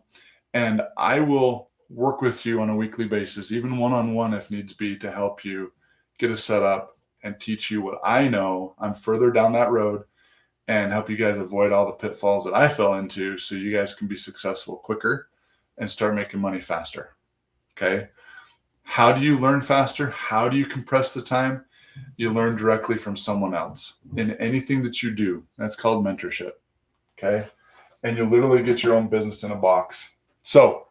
And I will work with you on a weekly basis, even one-on-one if needs be, to help you get it set up and teach you what I know. I'm further down that road, and help you guys avoid all the pitfalls that I fell into so you guys can be successful quicker and start making money faster. Okay. How do you learn faster? How do you compress the time? You learn directly from someone else in anything that you do. That's called mentorship. Okay. And you literally get your own business in a box. So,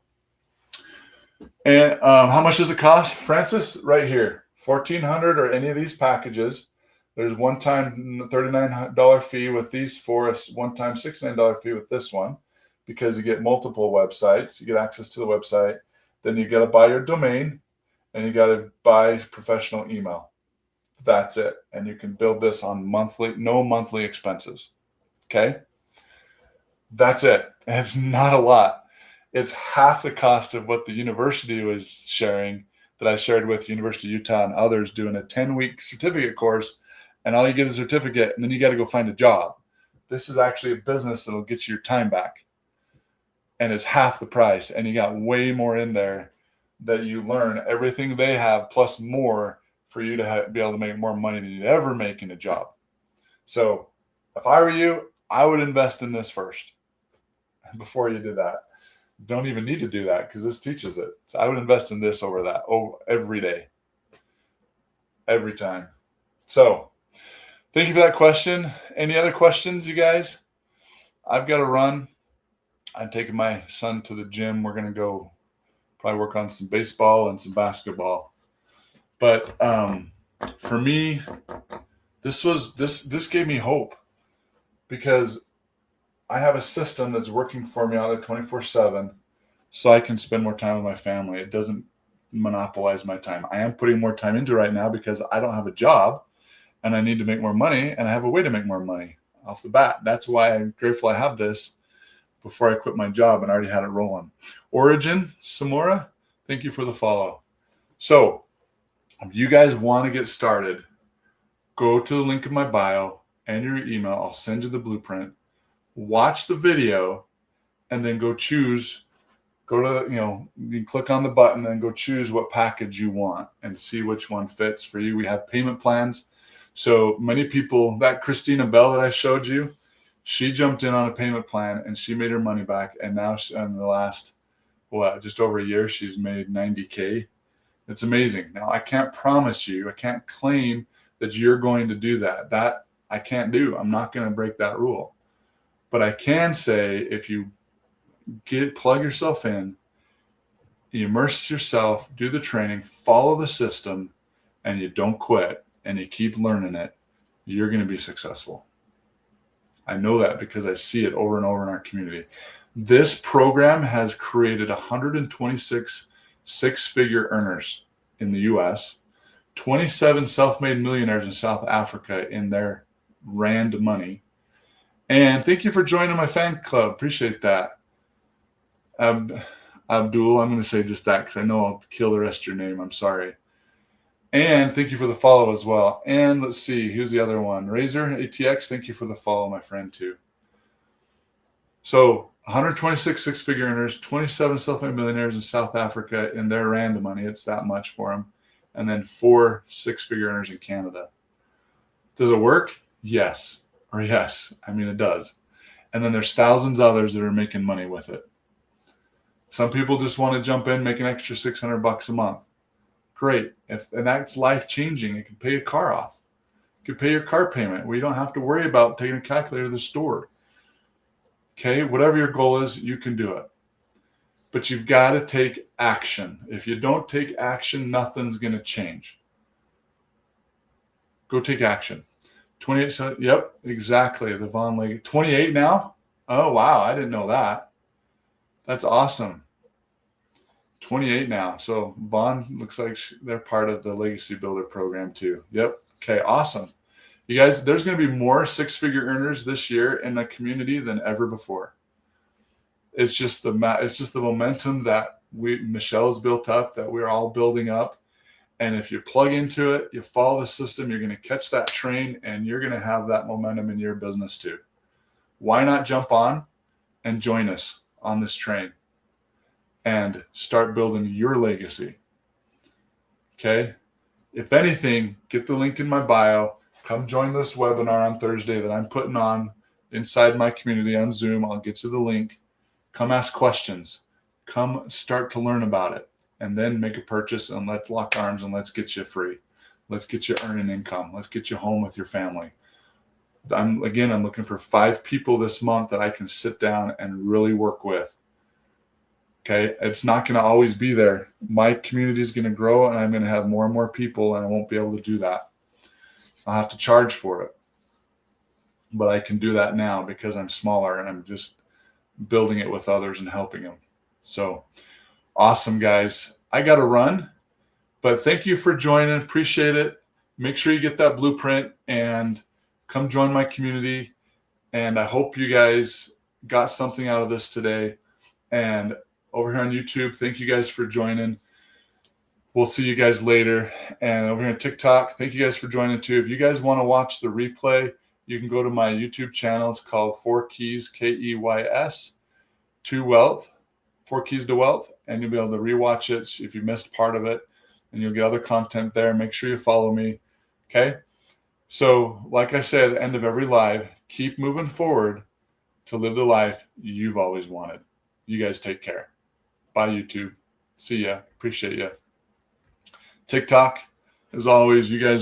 and how much does it cost, Francis? Right here, $1,400 or any of these packages. There's one-time $39 fee with these 4, a one-time $69 fee with this one, because you get multiple websites. You get access to the website. Then you got to buy your domain, and you got to buy professional email. That's it. And you can build this on no monthly expenses. Okay. That's it. And it's not a lot. It's half the cost of what the university was sharing, that I shared with University of Utah and others, doing a 10-week certificate course. And all you get is a certificate, and then you got to go find a job. This is actually a business that'll get you your time back. And it's half the price. And you got way more in there that you learn everything they have, plus more, for you to be able to make more money than you'd ever make in a job. So if I were you, I would invest in this first before you do that. Don't even need to do that, because this teaches it. So I would invest in this over that every day, every time. So thank you for that question. Any other questions, you guys? I've got to run. I'm taking my son to the gym. We're going to go probably work on some baseball and some basketball. But for me, this gave me hope, because I have a system that's working for me out there 24/7, so I can spend more time with my family. It doesn't monopolize my time. I am putting more time into right now because I don't have a job and I need to make more money, and I have a way to make more money off the bat. That's why I'm grateful I have this before I quit my job, and I already had it rolling. Origin Samora, thank you for the follow. So if you guys want to get started, go to the link in my bio and your email. I'll send you the blueprint. Watch the video, and then go choose. Go to, you can click on the button and go choose what package you want and see which one fits for you. We have payment plans. So many people, that Christina Bell that I showed you, she jumped in on a payment plan and she made her money back. And now in the last, just over a year, she's made $90K. It's amazing. Now, I can't promise you, I can't claim that you're going to do that. That I can't do. I'm not going to break that rule. But I can say, if you plug yourself in, you immerse yourself, do the training, follow the system, and you don't quit, and you keep learning it, you're going to be successful. I know that because I see it over and over in our community. This program has created 126 six-figure earners in the U.S., 27 self-made millionaires in South Africa in their rand money. And thank you for joining my fan club. Appreciate that. Abdul, I'm going to say just that because I know I'll kill the rest of your name. I'm sorry. And thank you for the follow as well. And let's see, who's the other one? Razor ATX, thank you for the follow, my friend, too. So 126 six-figure earners, 27 self-made millionaires in South Africa in their rand money. It's that much for them. And then 4 six-figure earners in Canada. Does it work? Yes. Or yes. I mean, it does. And then there's thousands others that are making money with it. Some people just want to jump in, make an extra $600 a month. Great. And that's life-changing. It can pay your car off. You can pay your car payment where you don't have to worry about taking a calculator to the store. Okay? Whatever your goal is, you can do it. But you've got to take action. If you don't take action, nothing's going to change. Go take action. 28, yep, exactly. The Von Leg. 28 now? Oh, wow. I didn't know that. That's awesome. 28 now. So Vaughn looks like they're part of the Legacy Builder program too. Yep. Okay. Awesome. You guys, there's going to be more six-figure earners this year in the community than ever before. It's just the momentum that Michelle's built up, that we're all building up. And if you plug into it, you follow the system, you're going to catch that train and you're going to have that momentum in your business too. Why not jump on and join us on this train and start building your legacy? Okay. If anything, get the link in my bio. Come join this webinar on Thursday that I'm putting on inside my community on Zoom. I'll get you the link. Come ask questions. Come start to learn about it. And then make a purchase and let's lock arms and let's get you free. Let's get you earning income. Let's get you home with your family. I'm looking for 5 people this month that I can sit down and really work with. Okay. It's not going to always be there. My community is going to grow and I'm going to have more and more people and I won't be able to do that. I'll have to charge for it. But I can do that now because I'm smaller and I'm just building it with others and helping them. So awesome, guys. I got to run, but thank you for joining. Appreciate it. Make sure you get that blueprint and come join my community. And I hope you guys got something out of this today. And over here on YouTube, thank you guys for joining. We'll see you guys later. And over here on TikTok, thank you guys for joining too. If you guys want to watch the replay, you can go to my YouTube channel. It's called 4 Keys, Keys, to Wealth, 4 Keys to Wealth. And you'll be able to rewatch it if you missed part of it. And you'll get other content there. Make sure you follow me. Okay? So, like I say at the end of every live, keep moving forward to live the life you've always wanted. You guys take care. Bye, YouTube. See ya. Appreciate ya. TikTok, as always, you guys